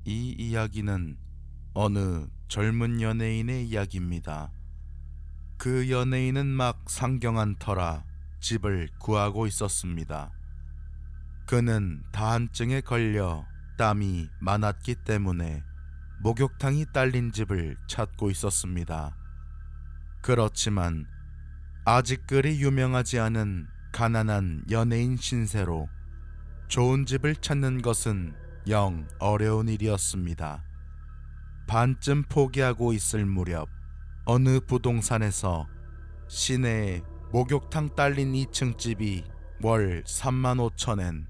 이 이야기는 어느 젊은 연예인의 이야기입니다. 그 연예인은 막 상경한 터라 집을 구하고 있었습니다. 그는 다한증에 걸려 땀이 많았기 때문에 목욕탕이 딸린 집을 찾고 있었습니다. 그렇지만 아직 그리 유명하지 않은 가난한 연예인 신세로 좋은 집을 찾는 것은 영 어려운 일이었습니다. 반쯤 포기하고 있을 무렵 어느 부동산에서 시내에 목욕탕 딸린 2층 집이 월 35,000엔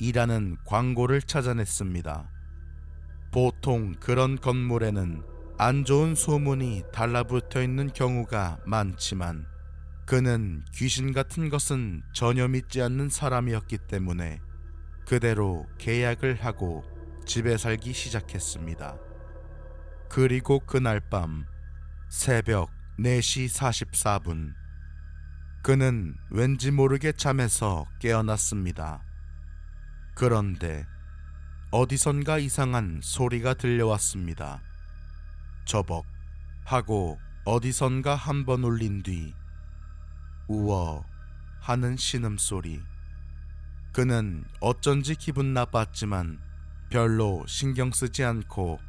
이라는 광고를 찾아냈습니다. 보통 그런 건물에는 안 좋은 소문이 달라붙어 있는 경우가 많지만 그는 귀신 같은 것은 전혀 믿지 않는 사람이었기 때문에 그대로 계약을 하고 집에 살기 시작했습니다. 그리고 그날 밤 새벽 4시 44분 그는 왠지 모르게 잠에서 깨어났습니다. 그런데 어디선가 이상한 소리가 들려왔습니다. 저벅 하고 어디선가 한 번 울린 뒤 우워 하는 신음소리. 그는 어쩐지 기분 나빴지만 별로 신경 쓰지 않고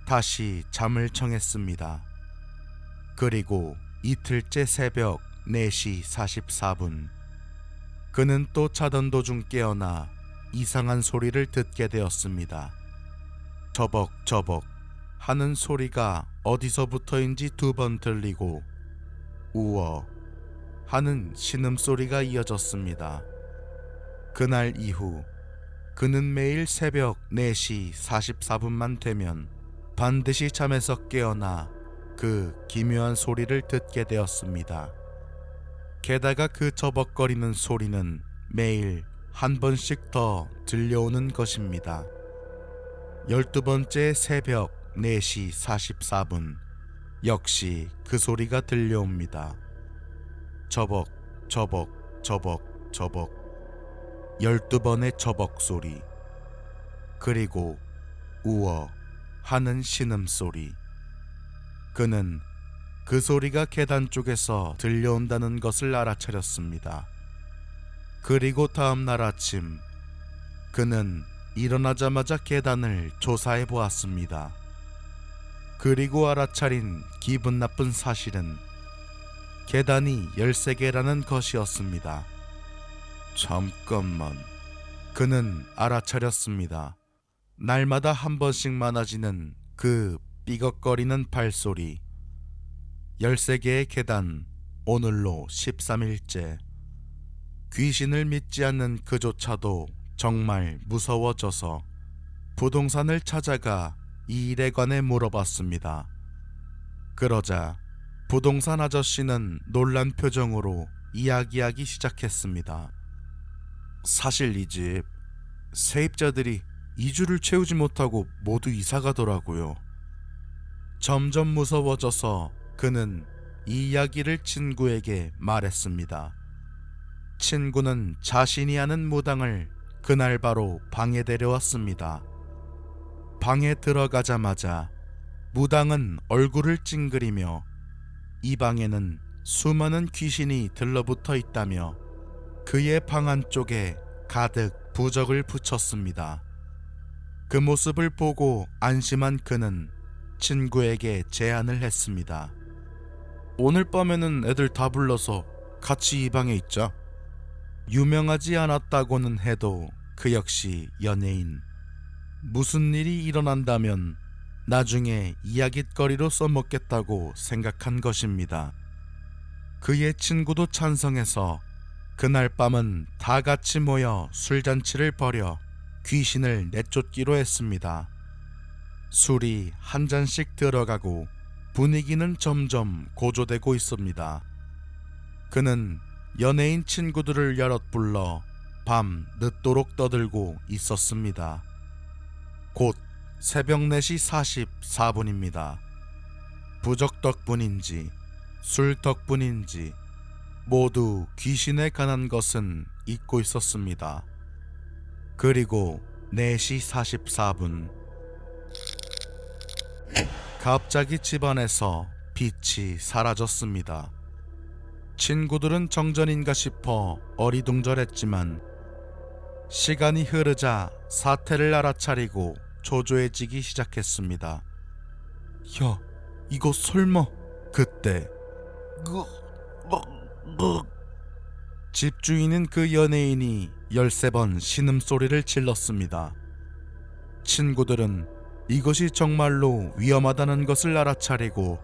다시 잠을 청했습니다. 그리고 이틀째 새벽 4시 44분 그는 또 자던 도중 깨어나 이상한 소리를 듣게 되었습니다. 저벅저벅 하는 소리가 어디서부터인지 2번 들리고 우워 하는 신음소리가 이어졌습니다. 그날 이후 그는 매일 새벽 4시 44분만 되면 반드시 잠에서 깨어나 그 기묘한 소리를 듣게 되었습니다. 게다가 그 저벅거리는 소리는 매일 한 번씩 더 들려오는 것입니다. 12번째 새벽 4시 44분 역시 그 소리가 들려옵니다. 저벅 저벅 저벅 저벅 12번의 저벅 소리, 그리고 우워 하는 신음소리. 그는 그 소리가 계단 쪽에서 들려온다는 것을 알아차렸습니다. 그리고 다음날 아침 그는 일어나자마자 계단을 조사해 보았습니다. 그리고 알아차린 기분 나쁜 사실은 계단이 13개라는 것이었습니다. 잠깐만, 그는 알아차렸습니다. 날마다 한 번씩 많아지는 그 삐걱거리는 발소리. 13개의 계단, 오늘로 13일째. 귀신을 믿지 않는 그조차도 정말 무서워져서 부동산을 찾아가 이 일에 관해 물어봤습니다. 그러자 부동산 아저씨는 놀란 표정으로 이야기하기 시작했습니다. 사실 이 집 세입자들이 2주를 채우지 못하고 모두 이사가더라고요. 점점 무서워져서 그는 이 이야기를 친구에게 말했습니다. 친구는 자신이 아는 무당을 그날 바로 방에 데려왔습니다. 방에 들어가자마자 무당은 얼굴을 찡그리며 이 방에는 수많은 귀신이 들러붙어 있다며 그의 방 안쪽에 가득 부적을 붙였습니다. 그 모습을 보고 안심한 그는 친구에게 제안을 했습니다. 오늘 밤에는 애들 다 불러서 같이 이 방에 있자. 유명하지 않았다고는 해도 그 역시 연예인. 무슨 일이 일어난다면 나중에 이야깃거리로 써먹겠다고 생각한 것입니다. 그의 친구도 찬성해서 그날 밤은 다 같이 모여 술잔치를 벌여 귀신을 내쫓기로 했습니다. 술이 한 잔씩 들어가고 분위기는 점점 고조되고 있습니다. 그는 연예인 친구들을 여럿 불러 밤 늦도록 떠들고 있었습니다. 곧 새벽 4시 44분입니다. 부적 덕분인지 술 덕분인지 모두 귀신에 관한 것은 잊고 있었습니다. 그리고 4시 44분 갑자기 집안에서 빛이 사라졌습니다. 친구들은 정전인가 싶어 어리둥절했지만 시간이 흐르자 사태를 알아차리고 초조해지기 시작했습니다. 야, 이거 설마... 그때 집주인은 그 연예인이 13번 신음소리를 질렀습니다. 친구들은 이것이 정말로 위험하다는 것을 알아차리고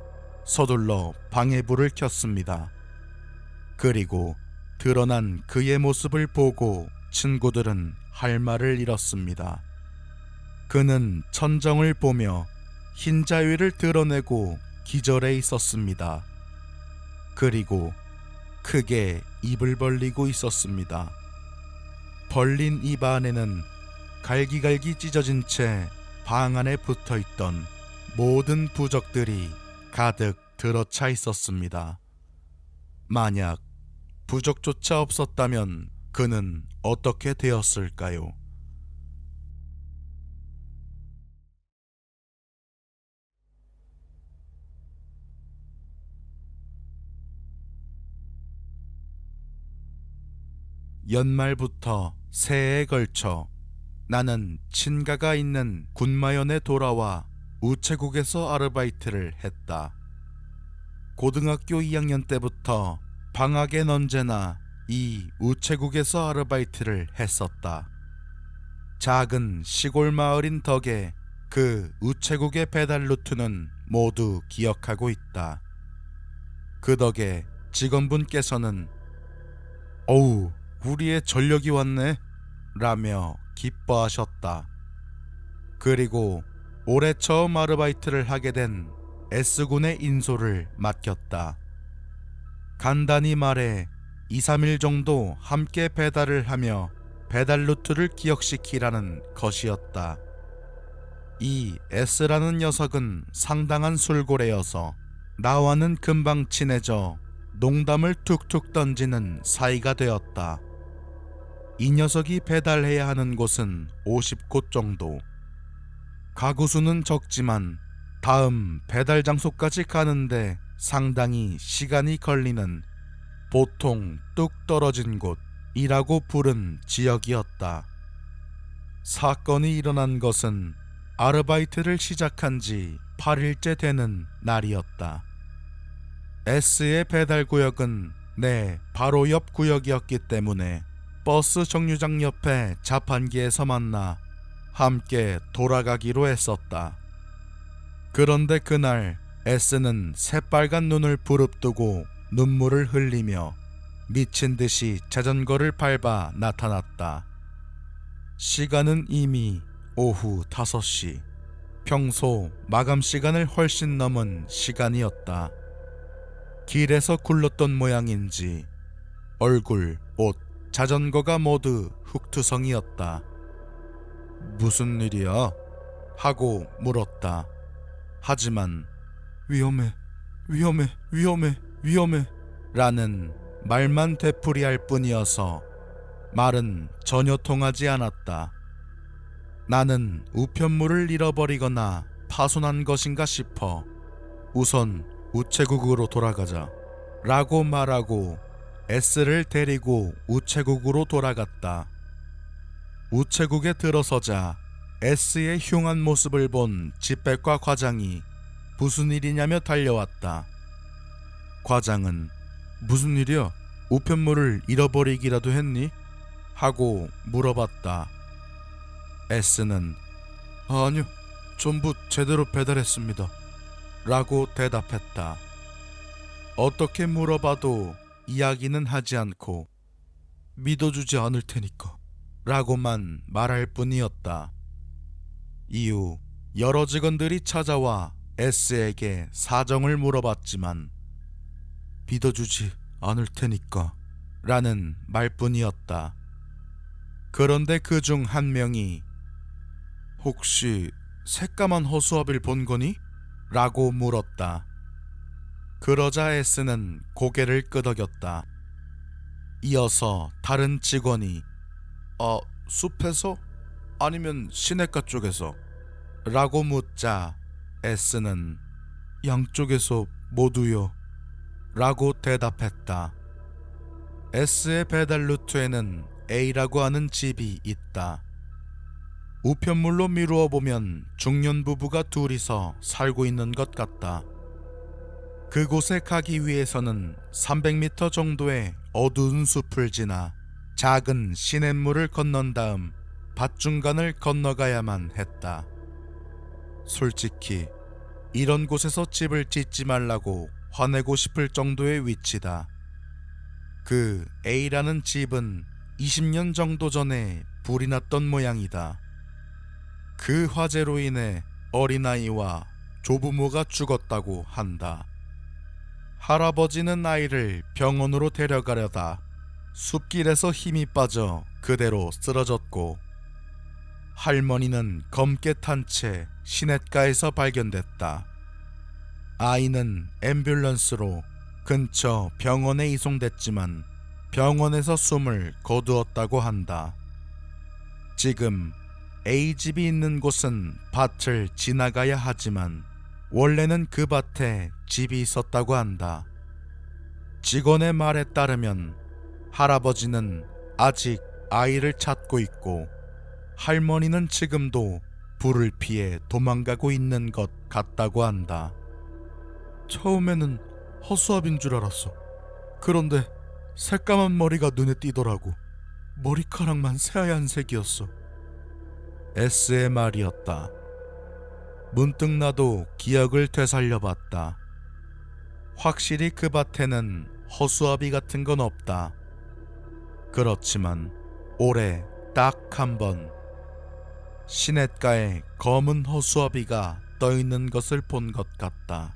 서둘러 방해불을 켰습니다. 그리고 드러난 그의 모습을 보고 친구들은 할 말을 잃었습니다. 그는 천정을 보며 흰자위를 드러내고 기절해 있었습니다. 그리고 크게 입을 벌리고 있었습니다. 벌린 입 안에는 갈기갈기 찢어진 채 방 안에 붙어있던 모든 부적들이 가득 들어차 있었습니다. 만약 부적조차 없었다면 그는 어떻게 되었을까요? 연말부터 새해에 걸쳐 나는 친가가 있는 군마연에 돌아와 우체국에서 아르바이트를 했다. 고등학교 2학년 때부터 방학엔 언제나 이 우체국에서 아르바이트를 했었다. 작은 시골 마을인 덕에 그 우체국의 배달 루트는 모두 기억하고 있다. 그 덕에 직원분께서는 "어우, 우리의 전력이 왔네" 라며 기뻐하셨다. 그리고 올해 처음 아르바이트를 하게 된 S군의 인솔을 맡겼다. 간단히 말해 2, 3일 정도 함께 배달을 하며 배달 루트를 기억시키라는 것이었다. 이 S라는 녀석은 상당한 술고래여서 나와는 금방 친해져 농담을 툭툭 던지는 사이가 되었다. 이 녀석이 배달해야 하는 곳은 50곳 정도. 가구 수는 적지만 다음 배달 장소까지 가는데 상당히 시간이 걸리는 보통 뚝 떨어진 곳이라고 부른 지역이었다. 사건이 일어난 것은 아르바이트를 시작한 지 8일째 되는 날이었다. S의 배달 구역은 내 바로 옆 구역이었기 때문에 버스 정류장 옆에 자판기에서 만나 함께 돌아가기로 했었다. 그런데 그날 S는 새빨간 눈을 부릅뜨고 눈물을 흘리며 미친 듯이 자전거를 밟아 나타났다. 시간은 이미 오후 5시. 평소 마감 시간을 훨씬 넘은 시간이었다. 길에서 굴렀던 모양인지 얼굴, 옷, 자전거가 모두 흙투성이었다. "무슨 일이야?" 하고 물었다. 하지만 위험해 라는 말만 되풀이할 뿐이어서 말은 전혀 통하지 않았다. 나는 우편물을 잃어버리거나 파손한 것인가 싶어 우선 우체국으로 돌아가자 라고 말하고 S를 데리고 우체국으로 돌아갔다. 우체국에 들어서자 S의 흉한 모습을 본 집배과 과장이 무슨 일이냐며 달려왔다. 과장은 "무슨 일이야? 우편물을 잃어버리기라도 했니?" 하고 물어봤다. S는 "아니요, 전부 제대로 배달했습니다" 라고 대답했다. 어떻게 물어봐도 이야기는 하지 않고 "믿어주지 않을 테니까" 라고만 말할 뿐이었다. 이후 여러 직원들이 찾아와 S에게 사정을 물어봤지만 "믿어주지 않을 테니까" 라는 말뿐이었다. 그런데 그 중 한 명이 혹시 새까만 허수아비를 본 거니? 라고 물었다. 그러자 S는 고개를 끄덕였다. 이어서 다른 직원이 숲에서? 아니면 시냇가 쪽에서? 라고 묻자 S는 양쪽에서 모두요 라고 대답했다. S의 배달 루트에는 A라고 하는 집이 있다. 우편물로 미루어 보면 중년 부부가 둘이서 살고 있는 것 같다. 그곳에 가기 위해서는 300m 정도의 어두운 숲을 지나 작은 시냇물을 건넌 다음 밭중간을 건너가야만 했다. 솔직히 이런 곳에서 집을 짓지 말라고 화내고 싶을 정도의 위치다. 그 A라는 집은 20년 정도 전에 불이 났던 모양이다. 그 화재로 인해 어린아이와 조부모가 죽었다고 한다. 할아버지는 아이를 병원으로 데려가려다 숲길에서 힘이 빠져 그대로 쓰러졌고, 할머니는 검게 탄 채 시냇가에서 발견됐다. 아이는 앰뷸런스로 근처 병원에 이송됐지만 병원에서 숨을 거두었다고 한다. 지금 A집이 있는 곳은 밭을 지나가야 하지만 원래는 그 밭에 집이 있었다고 한다. 직원의 말에 따르면 할아버지는 아직 아이를 찾고 있고 할머니는 지금도 불을 피해 도망가고 있는 것 같다고 한다. 처음에는 허수아비인 줄 알았어. 그런데 새까만 머리가 눈에 띄더라고. 머리카락만 새하얀색이었어. S의 말이었다. 문득 나도 기억을 되살려봤다. 확실히 그 밭에는 허수아비 같은 건 없다. 그렇지만 올해 딱 한 번 시냇가에 검은 허수아비가 떠있는 것을 본 것 같다.